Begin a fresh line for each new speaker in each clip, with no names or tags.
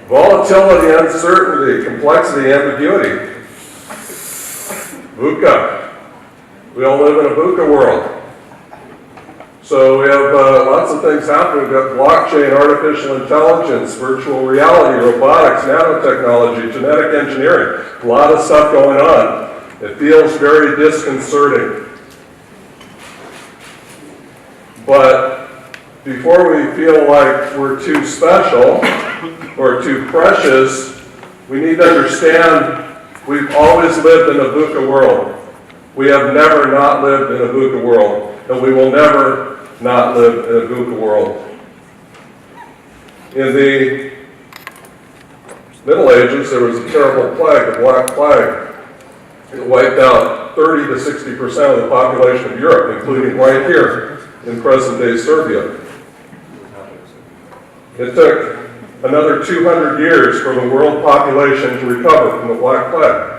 Volatility, uncertainty, complexity, ambiguity. VUCA. We all live in a VUCA world. So we have lots of things happening. We've got blockchain, artificial intelligence, virtual reality, robotics, nanotechnology, genetic engineering. A lot of stuff going on. It feels very disconcerting. But before we feel like we're too special or too precious, we need to understand we've always lived in a VUCA world. We have never not lived in a VUCA world, and we will never not live in a VUCA world. In the Middle Ages, there was a terrible plague, the Black Plague. It wiped out 30 to 60% of the population of Europe, including right here in present-day Serbia. It took another 200 years for the world population to recover from the Black Plague.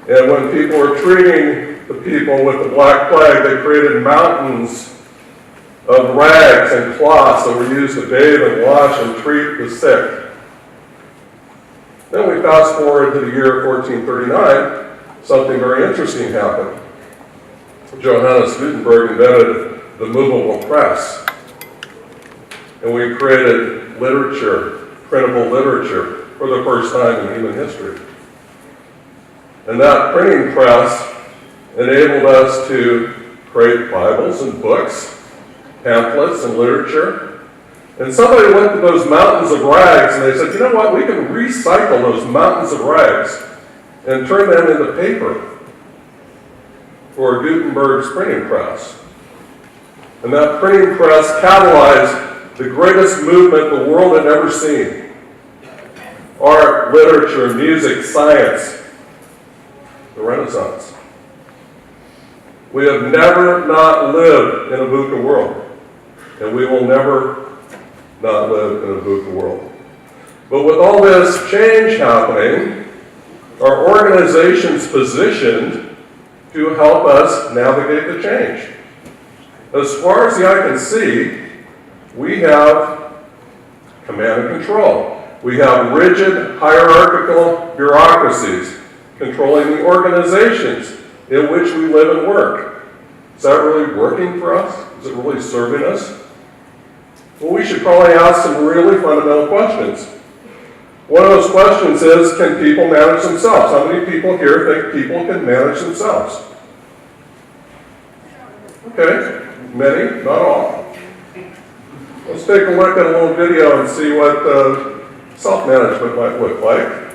And when people were treating the people with the Black Plague, they created mountains of rags and cloths that were used to bathe and wash and treat the sick. Then we fast forward to the year 1439, something very interesting happened. Johannes Gutenberg invented the movable press, and we created literature, printable literature, for the first time in human history. And that printing press enabled us to create Bibles and books, pamphlets and literature. And somebody went to those mountains of rags and they said, you know what, we can recycle those mountains of rags and turn them into paper for Gutenberg's printing press. And that printing press catalyzed the greatest movement the world had ever seen. Art, literature, music, science, the Renaissance. We have never not lived in a VUCA world. And we will never not live in a VUCA world. But with all this change happening, our organization's positioned to help us navigate the change. As far as the eye can see, we have command and control. We have rigid hierarchical bureaucracies controlling the organizations in which we live and work. Is that really working for us? Is it really serving us? Well, we should probably ask some really fundamental questions. One of those questions is, can people manage themselves? How many people here think people can manage themselves? Okay, many, not all. Let's take a look at a little video and see what self-management might look like.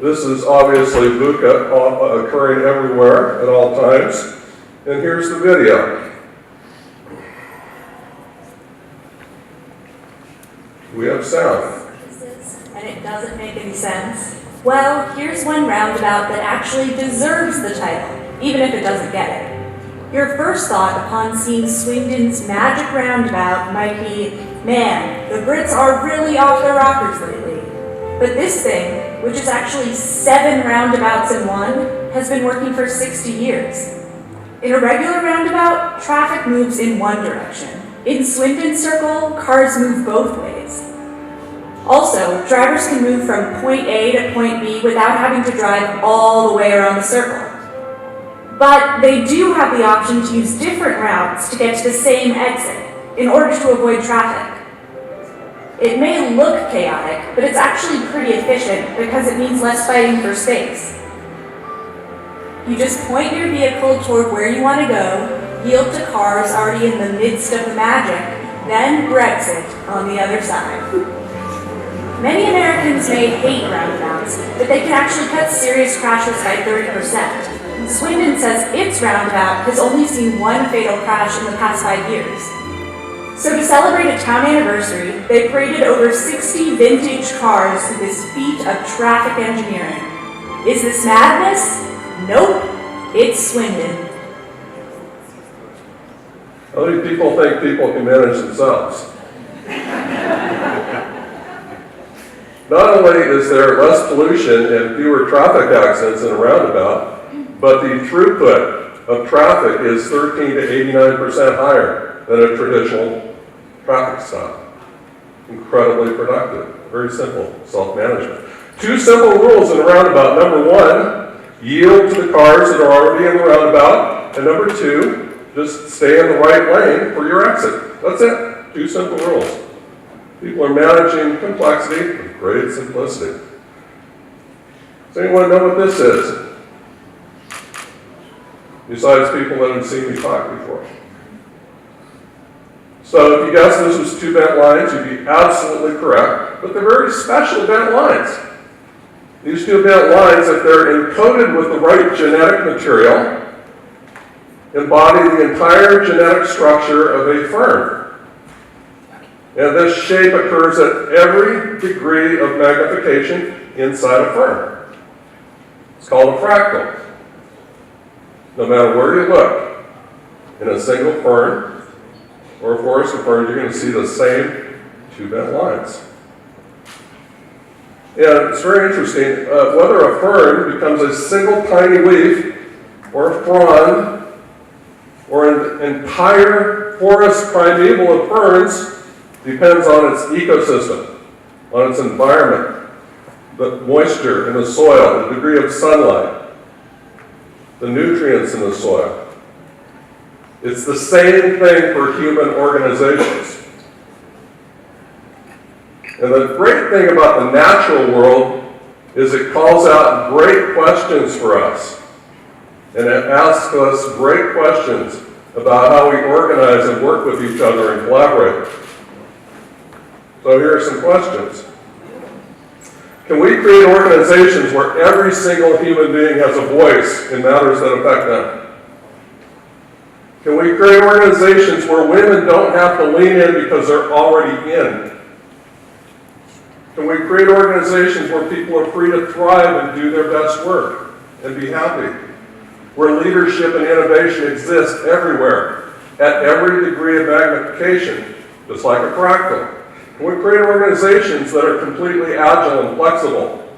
This is obviously VUCA occurring everywhere at all times. And here's the video. We have sound.
And it doesn't make any sense. Well, here's one roundabout that actually deserves the title, even if it doesn't get it. Your first thought upon seeing Swindon's magic roundabout might be, man, the Brits are really off their rockers lately. But this thing, which is actually 7 roundabouts in one, has been working for 60 years. In a regular roundabout, traffic moves in one direction. In Swindon Circle, cars move both ways. Also, drivers can move from point A to point B without having to drive all the way around the circle. But they do have the option to use different routes to get to the same exit in order to avoid traffic. It may look chaotic, but it's actually pretty efficient because it means less fighting for space. You just point your vehicle toward where you want to go, yield to cars already in the midst of the magic, then Brexit on the other side. Many Americans may hate roundabouts, but they can actually cut serious crashes by 30%. Swindon says its roundabout has only seen 1 fatal crash in the past 5 years. So to celebrate a town anniversary, they paraded over 60 vintage cars through this feat of traffic engineering. Is this madness? Nope, it's Swindon.
How many people think people can manage themselves? Not only is there less pollution and fewer traffic accidents in a roundabout, but the throughput of traffic is 13 to 89% higher than a traditional traffic stop. incredibly productive. Very simple, self-management. 2 simple rules in a roundabout. Number 1, yield to the cars that are already in the roundabout. And number 2, just stay in the right lane for your exit. That's it. 2 simple rules. People are managing complexity with great simplicity. Does anyone know what this is? Besides people that have seen me talk before. So if you guessed this was 2 bent lines, you'd be absolutely correct. But they're very special bent lines. These 2 bent lines, if they're encoded with the right genetic material, embody the entire genetic structure of a fern. And this shape occurs at every degree of magnification inside a fern. It's called a fractal. No matter where you look, in a single fern or a forest of ferns, you're going to see the same 2 bent lines. And it's very interesting, whether a fern becomes a single tiny leaf or a frond or an entire forest primeval of ferns depends on its ecosystem, on its environment, the moisture in the soil, the degree of sunlight, the nutrients in the soil. It's the same thing for human organizations. And the great thing about the natural world is it calls out great questions for us. And it asks us great questions about how we organize and work with each other and collaborate. So here are some questions. Can we create organizations where every single human being has a voice in matters that affect them? Can we create organizations where women don't have to lean in because they're already in? Can we create organizations where people are free to thrive and do their best work and be happy? Where leadership and innovation exist everywhere, at every degree of magnification, just like a fractal? Can we create organizations that are completely agile and flexible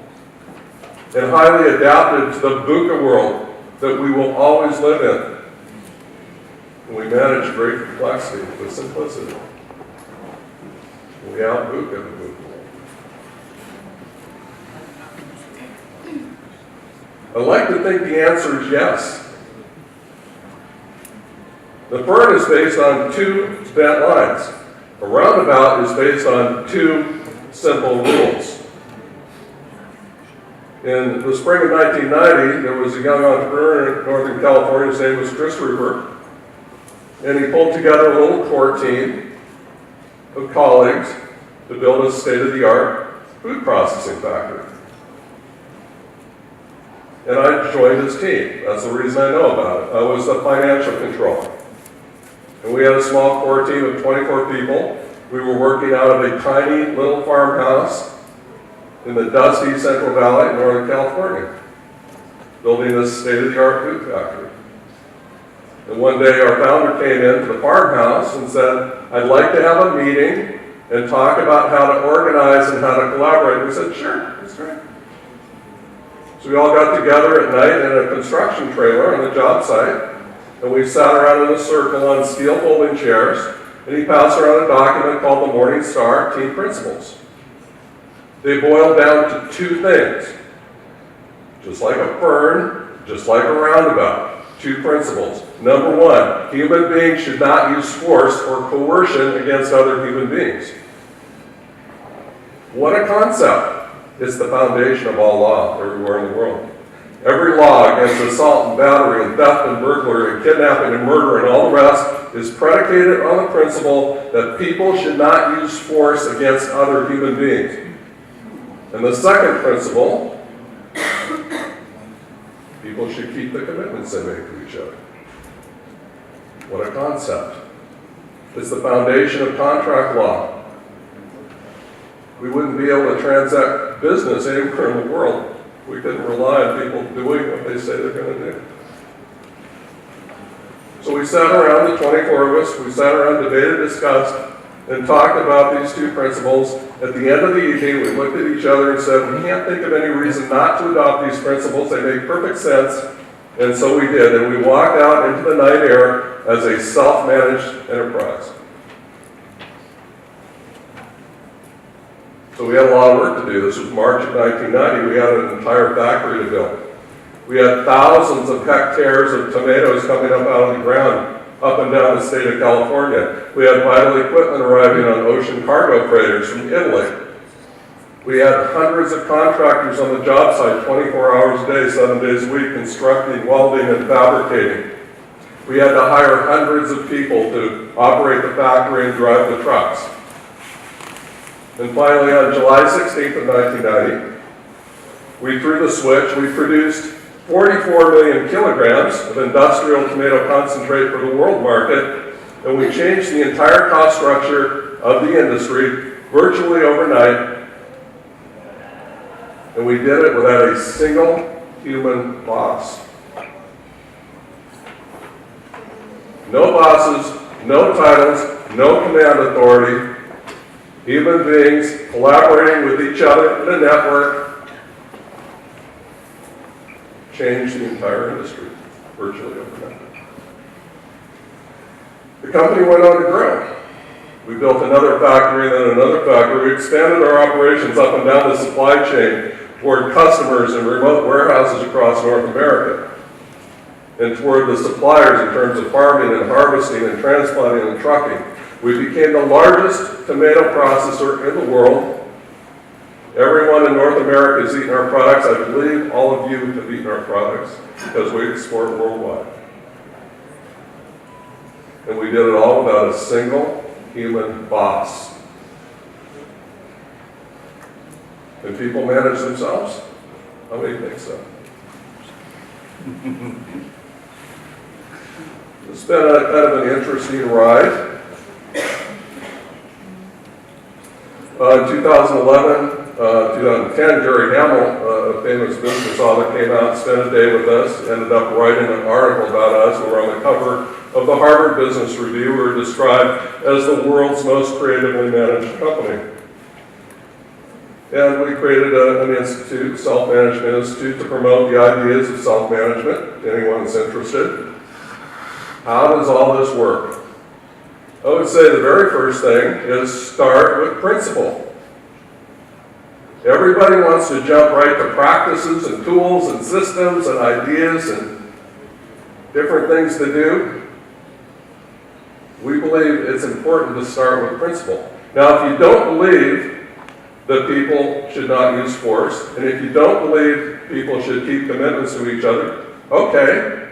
and highly adapted to the VUCA world that we will always live in? Can we manage great complexity with simplicity? Can we out-VUCA the VUCA world? I like to think the answer is yes. The fern is based on 2 bent lines. A roundabout is based on 2 simple rules. In the spring of 1990, there was a young entrepreneur in Northern California, his name was Chris Rupert, and he pulled together a little core team of colleagues to build a state-of-the-art food processing factory. And I joined his team. That's the reason I know about it. I was the financial controller. And we had a small core team of 24 people. We were working out of a tiny little farmhouse in the dusty Central Valley in Northern California, building this state-of-the-art food factory. And one day our founder came into the farmhouse and said, I'd like to have a meeting and talk about how to organize and how to collaborate. We said, sure, that's great. So we all got together at night in a construction trailer on the job site, and we sat around in a circle on steel folding chairs, and he passed around a document called the Morning Star Team Principles. They boiled down to 2 things. Just like a fern, just like a roundabout. 2 principles. Number 1, human beings should not use force or coercion against other human beings. What a concept. It's the foundation of all law everywhere in the world. Every law against assault and battery and theft and burglary and kidnapping and murder and all the rest is predicated on the principle that people should not use force against other human beings. And the second principle, people should keep the commitments they make to each other. What a concept. It's the foundation of contract law. We wouldn't be able to transact business anywhere in the world. We couldn't rely on people doing what they say they're going to do. So we sat around, the 24 of us, we sat around, debated, discussed, and talked about these 2 principles. At the end of the evening, we looked at each other and said, we can't think of any reason not to adopt these principles. They make perfect sense. And so we did. And we walked out into the night air as a self-managed enterprise. So we had a lot of work to do. This was March of 1990. We had an entire factory to build. We had thousands of hectares of tomatoes coming up out of the ground up and down the state of California. We had vital equipment arriving on ocean cargo freighters from Italy. We had hundreds of contractors on the job site 24 hours a day, 7 days a week, constructing, welding, and fabricating. We had to hire hundreds of people to operate the factory and drive the trucks. And finally, on July 16th of 1990, we threw the switch. We produced 44 million kilograms of industrial tomato concentrate for the world market, and we changed the entire cost structure of the industry virtually overnight. And we did it without a single human boss. No bosses, no titles, no command authority. Human beings collaborating with each other in a network. Changed the entire industry virtually overnight. The company went on to grow. We built another factory and then another factory. We expanded our operations up and down the supply chain toward customers in remote warehouses across North America, and toward the suppliers in terms of farming and harvesting and transplanting and trucking. We became the largest tomato processor in the world. Everyone in North America has eaten our products. I believe all of you have eaten our products because we export worldwide. And we did it all without a single human boss. And people manage themselves? How many think so? It's been a kind of an interesting ride. In 2011, 2010, Jerry Hamill, a famous business author, came out and spent a day with us, ended up writing an article about us. We were on the cover of the Harvard Business Review. We were described as the world's most creatively managed company. And we created an institute, Self-Management Institute, to promote the ideas of self-management to anyone that's interested. How does all this work? I would say the very first thing is start with principle. Everybody wants to jump right to practices and tools and systems and ideas and different things to do. We believe it's important to start with principle. Now, if you don't believe that people should not use force, and if you don't believe people should keep commitments to each other, okay,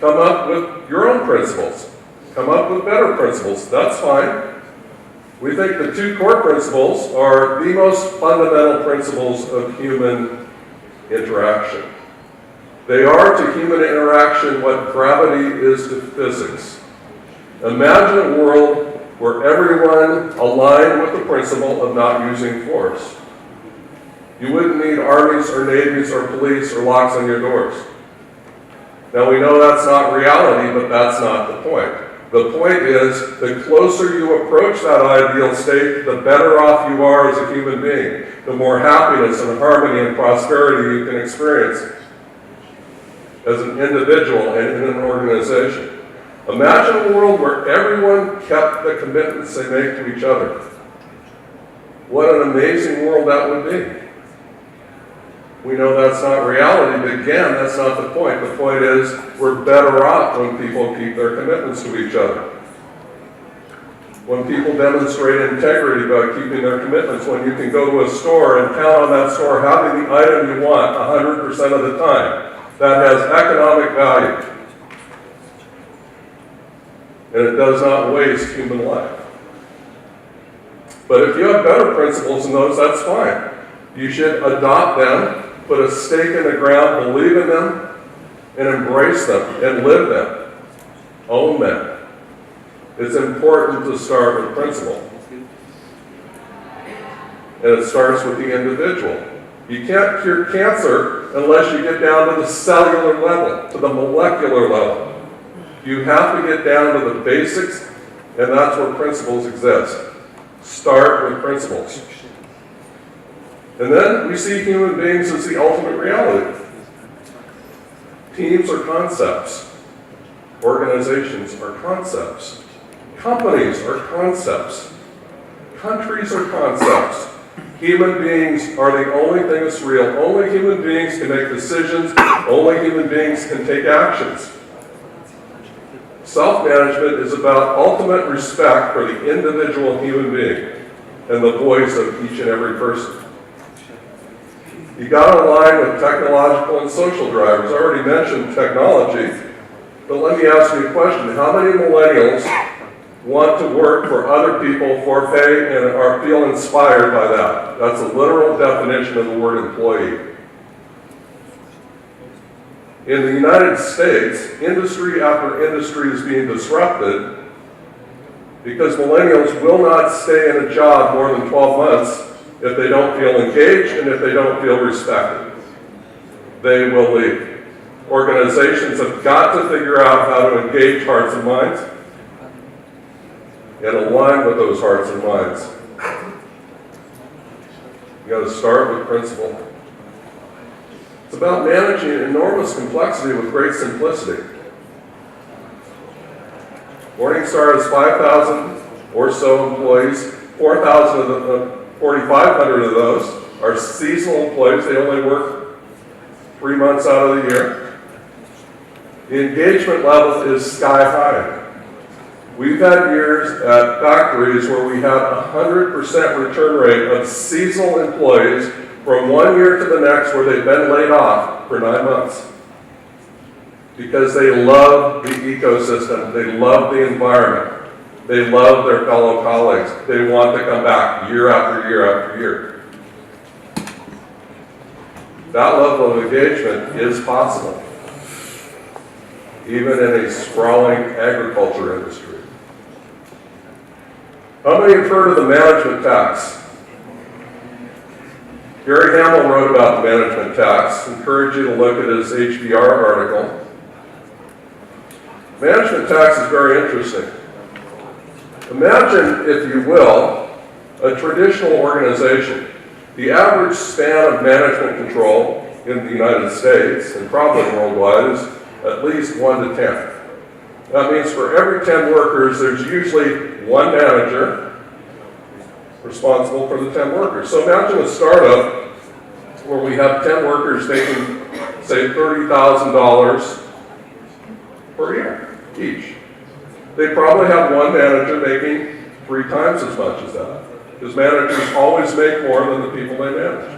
come up with your own principles. Come up with better principles. That's fine. We think the two core principles are the most fundamental principles of human interaction. They are to human interaction what gravity is to physics. Imagine a world where everyone aligned with the principle of not using force. You wouldn't need armies or navies or police or locks on your doors. Now we know that's not reality, but that's not the point. The point is, the closer you approach that ideal state, the better off you are as a human being, the more happiness and harmony and prosperity you can experience as an individual and in an organization. Imagine a world where everyone kept the commitments they make to each other. What an amazing world that would be. We know that's not reality, but again, that's not the point. The point is, we're better off when people keep their commitments to each other. When people demonstrate integrity by keeping their commitments, when you can go to a store and count on that store having the item you want 100% of the time, that has economic value. And it does not waste human life. But if you have better principles than those, that's fine. You should adopt them, put a stake in the ground, believe in them, and embrace them, and live them. Own them. It's important to start with principle. And it starts with the individual. You can't cure cancer unless you get down to the cellular level, to the molecular level. You have to get down to the basics, and that's where principles exist. Start with principles. And then we see human beings as the ultimate reality. Teams are concepts. Organizations are concepts. Companies are concepts. Countries are concepts. Human beings are the only thing that's real. Only human beings can make decisions. Only human beings can take actions. Self-management is about ultimate respect for the individual human being and the voice of each and every person. You got to align with technological and social drivers. I already mentioned technology, but let me ask you a question. How many millennials want to work for other people for pay and feel inspired by that? That's a literal definition of the word employee. In the United States, industry after industry is being disrupted because millennials will not stay in a job more than 12 months if they don't feel engaged and if they don't feel respected. They will leave. Organizations have got to figure out how to engage hearts and minds and align with those hearts and minds. You got to start with principle. It's about managing enormous complexity with great simplicity. Morningstar has 5,000 or so employees. 4,500 of those are seasonal employees. They only work 3 months out of the year. The engagement level is sky high. We've had years at factories where we have a 100% return rate of seasonal employees from 1 year to the next where they've been laid off for 9 months. Because they love the ecosystem, they love the environment, they love their fellow colleagues, they want to come back year after year after year. That level of engagement is possible, even in a sprawling agriculture industry. How many have heard of the management tax? Gary Hamel wrote about the management tax. I encourage you to look at his HBR article. Management tax is very interesting. Imagine, if you will, a traditional organization. The average span of management control in the United States, and probably worldwide, is at least 1 to 10. That means for every 10 workers, there's usually one manager responsible for the 10 workers. So imagine a startup where we have 10 workers making, say, $30,000 per year each. They probably have one manager making 3 times as much as that, because managers always make more than the people they manage.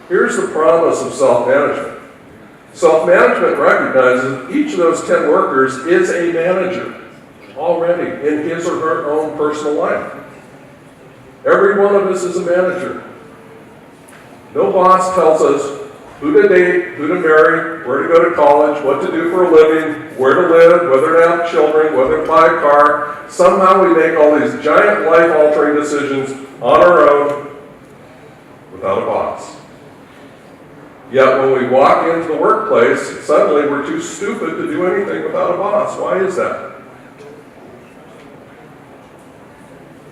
Here's the promise of self-management. Self-management recognizes each of those 10 workers is a manager already in his or her own personal life. Every one of us is a manager. No boss tells us who to date, who to marry, where to go to college, what to do for a living, where to live, whether to have children, whether to buy a car. Somehow we make all these giant life-altering decisions on our own without a boss. Yet when we walk into the workplace, suddenly we're too stupid to do anything without a boss. Why is that?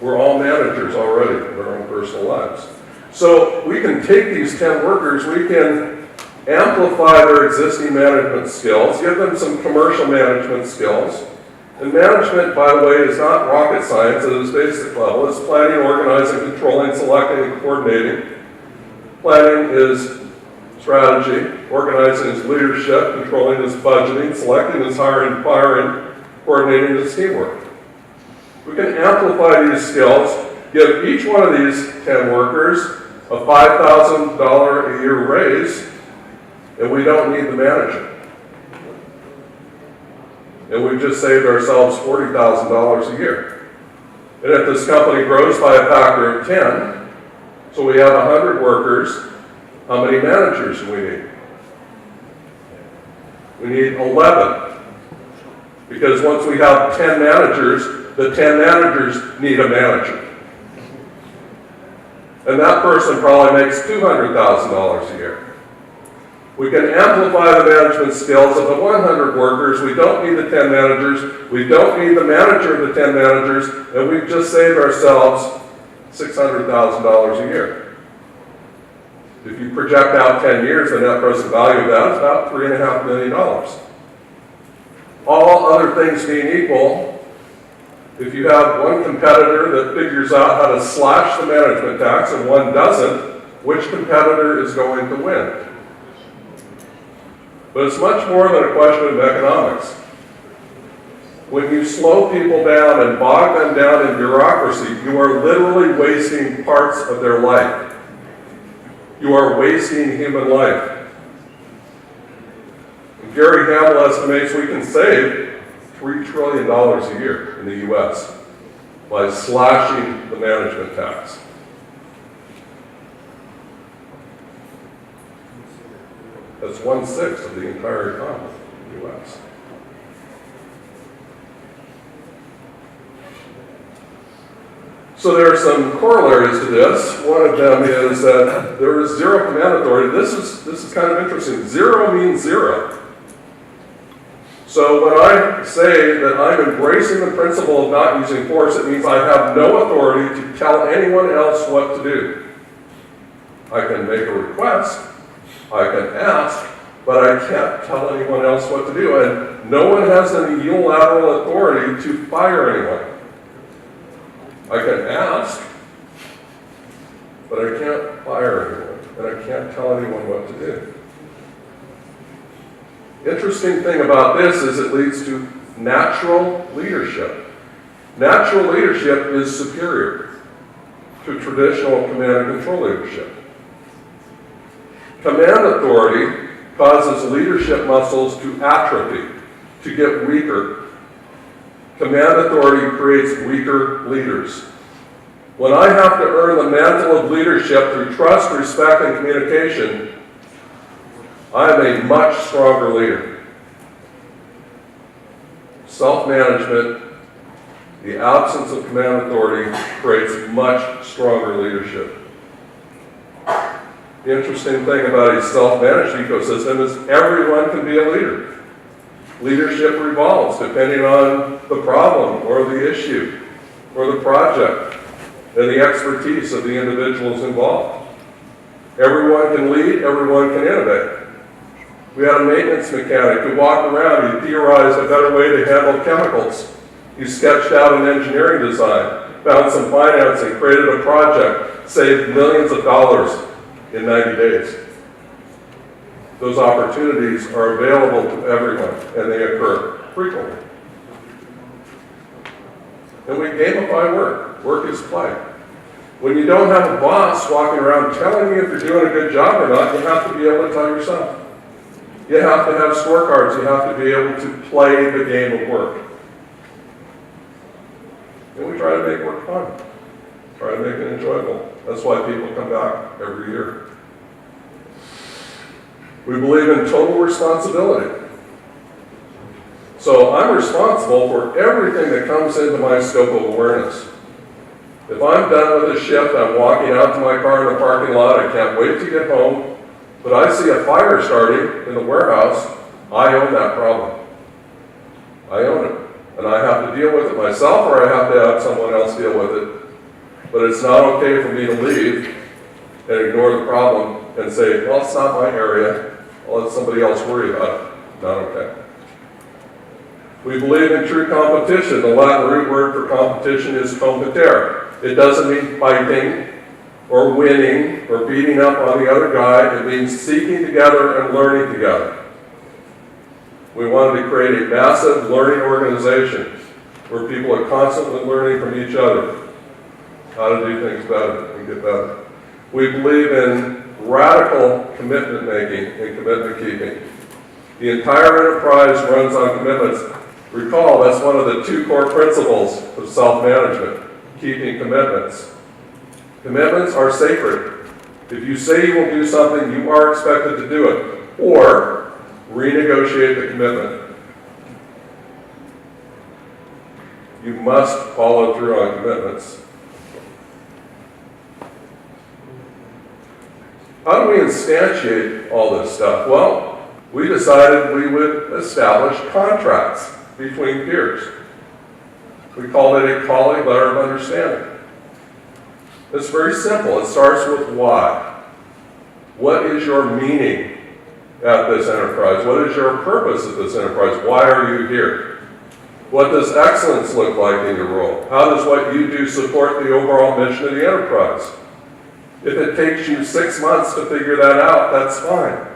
We're all managers already in our own personal lives. So we can take these 10 workers, we can amplify their existing management skills, give them some commercial management skills. And management, by the way, is not rocket science at its basic level. It's planning, organizing, controlling, selecting, and coordinating. Planning is strategy, organizing is leadership, controlling is budgeting, selecting is hiring, firing, coordinating is teamwork. We can amplify these skills, give each one of these 10 workers a $5,000 a year raise, and we don't need the manager. And we've just saved ourselves $40,000 a year. And if this company grows by a factor of 10, so we have 100 workers, how many managers do we need? We need 11. Because once we have 10 managers, the 10 managers need a manager. And that person probably makes $200,000 a year. We can amplify the management skills of the 100 workers. We don't need the 10 managers. We don't need the manager of the 10 managers. And we've just saved ourselves $600,000 a year. If you project out 10 years, the net present value of that is about $3.5 million. All other things being equal, If you have one competitor that figures out how to slash the management tax and one doesn't, which competitor is going to win? But it's much more than a question of economics. When you slow people down and bog them down in bureaucracy, you are literally wasting parts of their life. You are wasting human life. And Gary Hamel estimates we can save $3 trillion a year in the U.S. by slashing the management tax. That's 1/6 of the entire economy in the U.S. So there are some corollaries to this. One of them is that there is zero command authority. This is kind of interesting. Zero means zero. So when I say that I'm embracing the principle of not using force, it means I have no authority to tell anyone else what to do. I can make a request, I can ask, but I can't tell anyone else what to do. And no one has any unilateral authority to fire anyone. I can ask, but I can't fire anyone, and I can't tell anyone what to do. Interesting thing about this is it leads to natural leadership. Natural leadership is superior to traditional command and control leadership. Command authority causes leadership muscles to atrophy, to get weaker. Command authority creates weaker leaders. When I have to earn the mantle of leadership through trust, respect, and communication, I am a much stronger leader. Self-management, the absence of command authority, creates much stronger leadership. The interesting thing about a self-managed ecosystem is everyone can be a leader. Leadership revolves depending on the problem or the issue or the project and the expertise of the individuals involved. Everyone can lead, everyone can innovate. We had a maintenance mechanic who walked around, he theorized a better way to handle chemicals. He sketched out an engineering design, found some financing, created a project, saved millions of dollars in 90 days. Those opportunities are available to everyone, and they occur frequently. And we gamify work. Work is play. When you don't have a boss walking around telling you if you're doing a good job or not, you have to be able to tell yourself. You have to have scorecards. You have to be able to play the game of work. And we try to make work fun. Try to make it enjoyable. That's why people come back every year. We believe in total responsibility. So I'm responsible for everything that comes into my scope of awareness. If I'm done with a shift, I'm walking out to my car in the parking lot, I can't wait to get home, but I see a fire starting in the warehouse, I own that problem. I own it. And I have to deal with it myself, or I have to have someone else deal with it. But it's not okay for me to leave and ignore the problem and say, well, it's not my area, I'll let somebody else worry about it. Not okay. We believe in true competition. The Latin root word for competition is competere. It doesn't mean fighting or winning or beating up on the other guy. It means seeking together and learning together. We wanted to create a massive learning organization where people are constantly learning from each other how to do things better and get better. We believe in radical commitment making and commitment keeping. The entire enterprise runs on commitments. Recall, that's one of the two core principles of self-management, keeping commitments. Commitments are sacred. If you say you will do something, you are expected to do it, or renegotiate the commitment. You must follow through on commitments. How do we instantiate all this stuff? Well, we decided we would establish contracts between peers. We called it a colleague letter of understanding. It's very simple. It starts with why. What is your meaning at this enterprise? What is your purpose at this enterprise? Why are you here? What does excellence look like in your role? How does what you do support the overall mission of the enterprise? If it takes you 6 months to figure that out, that's fine.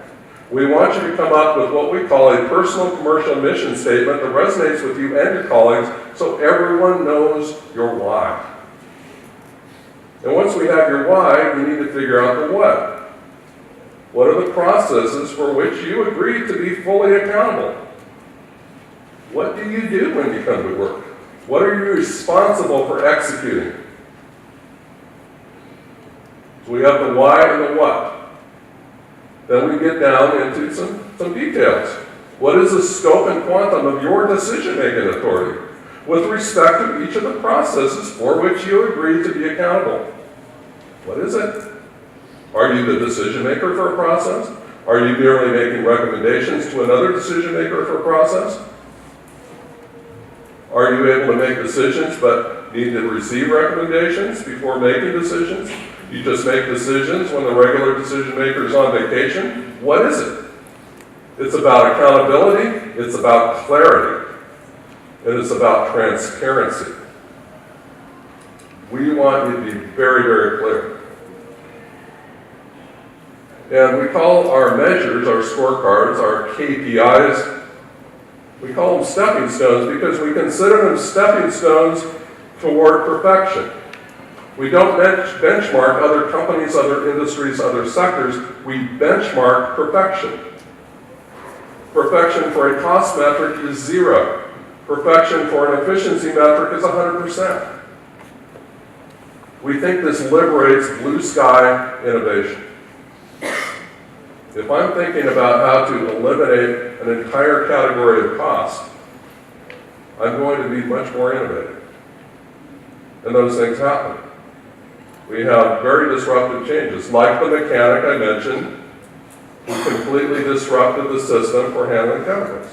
We want you to come up with what we call a personal commercial mission statement that resonates with you and your colleagues so everyone knows your why. And once we have your why, we need to figure out the what. What are the processes for which you agree to be fully accountable? What do you do when you come to work? What are you responsible for executing? So we have the why and the what. Then we get down into some details. What is the scope and quantum of your decision-making authority with respect to each of the processes for which you agree to be accountable? What is it? Are you the decision-maker for a process? Are you merely making recommendations to another decision-maker for a process? Are you able to make decisions but need to receive recommendations before making decisions? You just make decisions when the regular decision maker is on vacation? What is it? It's about accountability, it's about clarity, and it's about transparency. We want you to be very, very clear. And we call our measures, our scorecards, our KPIs, we call them stepping stones because we consider them stepping stones toward perfection. We don't benchmark other companies, other industries, other sectors. We benchmark perfection. Perfection for a cost metric is 0. Perfection for an efficiency metric is 100%. We think this liberates blue sky innovation. If I'm thinking about how to eliminate an entire category of cost, I'm going to be much more innovative. And those things happen. We have very disruptive changes, like the mechanic I mentioned, who completely disrupted the system for handling chemicals,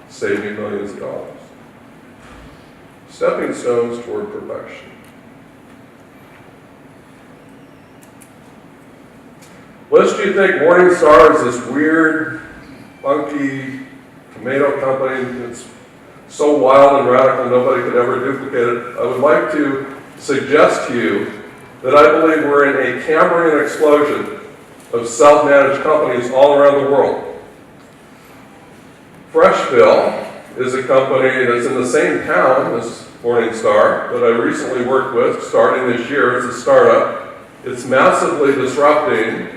saving millions of dollars. Stepping stones toward perfection. Lest you think Morningstar is this weird, funky tomato company that's so wild and radical nobody could ever duplicate it, I would like to suggest to you that I believe we're in a Cambrian explosion of self-managed companies all around the world. Freshville is a company that's in the same town as Morningstar that I recently worked with, starting this year as a startup. It's massively disrupting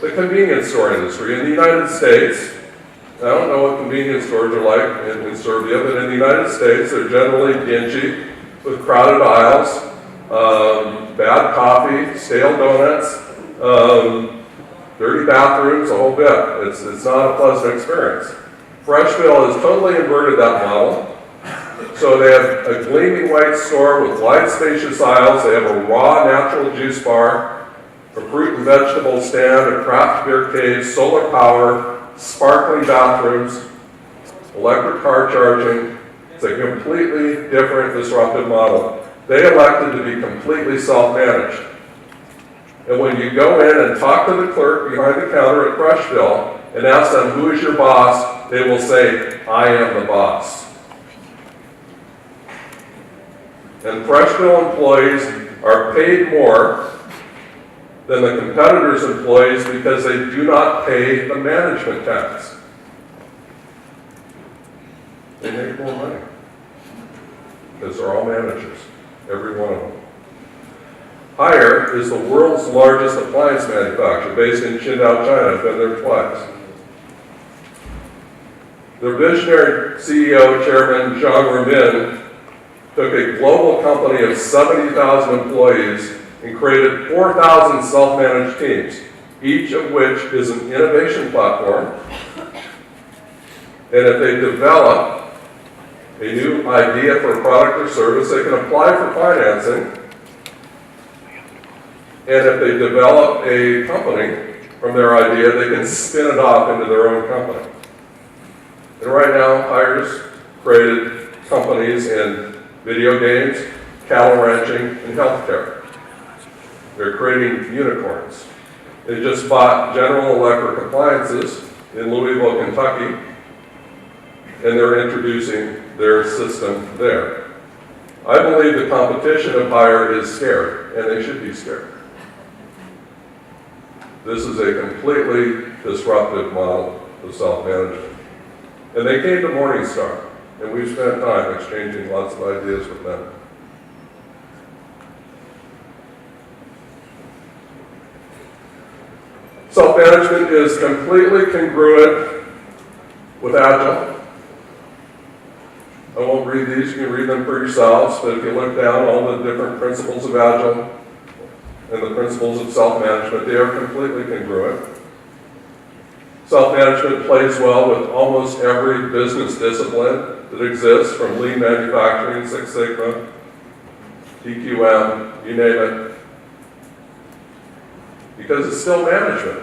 the convenience store industry in the United States. I don't know what convenience stores are like in Serbia, but in the United States, they're generally dingy with crowded aisles, bad coffee, stale donuts, dirty bathrooms, a whole bit. It's not a pleasant experience. Freshville has totally inverted that model. So they have a gleaming white store with wide, spacious aisles. They have a raw, natural juice bar, a fruit and vegetable stand, a craft beer cave, solar power, sparkling bathrooms, electric car charging. It's a completely different, disruptive model. They elected to be completely self-managed. And when you go in and talk to the clerk behind the counter at Freshville and ask them, who is your boss, they will say, I am the boss. And Freshville employees are paid more than the competitors' employees because they do not pay the management tax. They make more money because they're all managers, every one of them. Haier is the world's largest appliance manufacturer based in Qingdao, China. I've been there twice. Their visionary CEO, Chairman Zhang Ruimin, took a global company of 70,000 employees and created 4,000 self-managed teams, each of which is an innovation platform. And if they develop a new idea for a product or service, they can apply for financing. And if they develop a company from their idea, they can spin it off into their own company. And right now, Haier's created companies in video games, cattle ranching, and healthcare. They're creating unicorns. They just bought General Electric Appliances in Louisville, Kentucky, and they're introducing their system there. I believe the competition of hire is scared, and they should be scared. This is a completely disruptive model of self-management. And they came to Morningstar, and we've spent time exchanging lots of ideas with them. Self-management is completely congruent with Agile. I won't read these, you can read them for yourselves, but if you look down all the different principles of Agile and the principles of self-management, they are completely congruent. Self-management plays well with almost every business discipline that exists, from lean manufacturing, Six Sigma, TQM, you name it, because it's still management.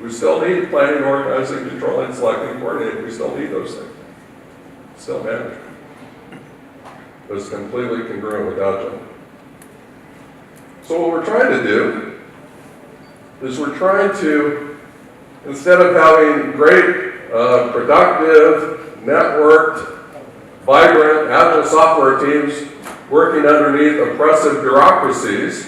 We still need planning, organizing, controlling, selecting, coordinating. We still need those things. It's still management. But it's completely congruent with Agile. So what we're trying to do is we're trying to, instead of having great, productive, networked, vibrant, Agile software teams working underneath oppressive bureaucracies,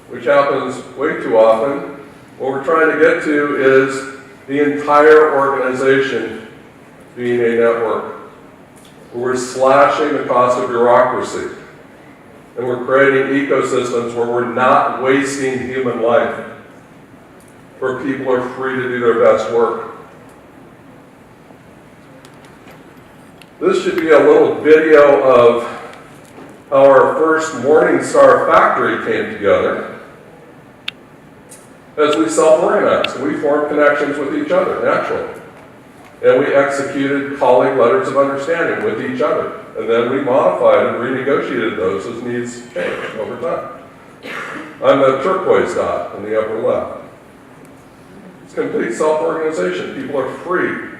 which happens way too often, what we're trying to get to is the entire organization being a network, where we're slashing the cost of bureaucracy, and we're creating ecosystems where we're not wasting human life, where people are free to do their best work. This should be a little video of how our first Morningstar factory came together as we self-organized, and we formed connections with each other naturally. And we executed colleague letters of understanding with each other. And then we modified and renegotiated those as needs changed over time. I'm the turquoise dot in the upper left. It's complete self-organization. People are free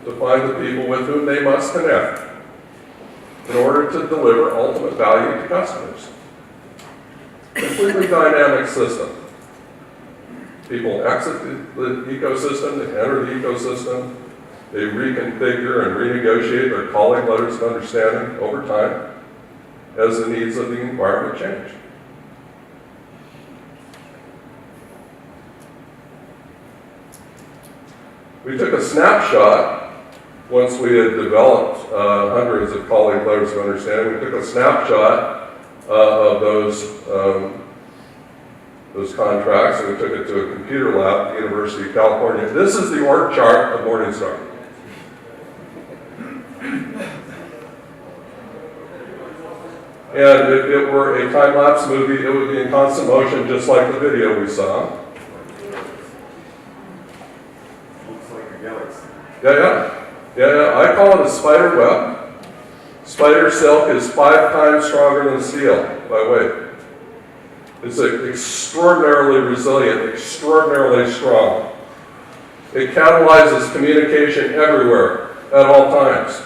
to find the people with whom they must connect in order to deliver ultimate value to customers. Completely dynamic system. People exit the ecosystem, they enter the ecosystem, they reconfigure and renegotiate their colleague letters of understanding over time as the needs of the environment change. We took a snapshot once we had developed hundreds of colleague letters of understanding. We took a snapshot of those contracts, and we took it to a computer lab at the University of California. This is the org chart of Morningstar. And if it were a time-lapse movie, it would be in constant motion, just like the video we saw.
Looks like a galaxy.
Yeah. I call it a spider web. Spider silk is 5 times stronger than steel by weight. It's extraordinarily resilient, extraordinarily strong. It catalyzes communication everywhere at all times.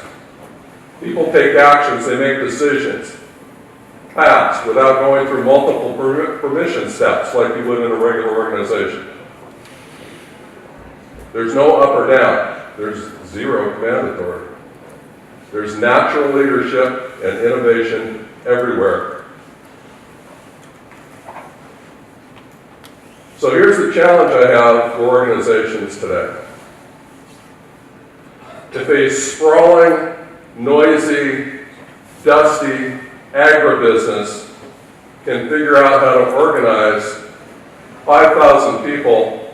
People take actions, they make decisions fast without going through multiple permission steps like you would in a regular organization. There's no up or down. There's zero command authority. There's natural leadership and innovation everywhere. So here's the challenge I have for organizations today. If a sprawling, noisy, dusty agribusiness can figure out how to organize 5,000 people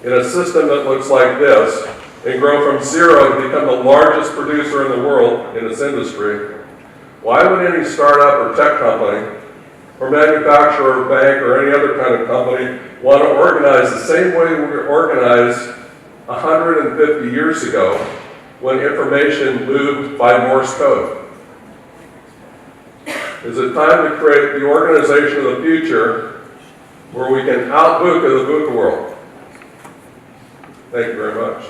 in a system that looks like this and grow from zero to become the largest producer in the world in its industry, why would any startup or tech company or manufacturer or bank or any other kind of company want to organize the same way we were organized 150 years ago when information moved by Morse code? Is it time to create the organization of the future where we can out-VUCA the VUCA world? Thank you very much.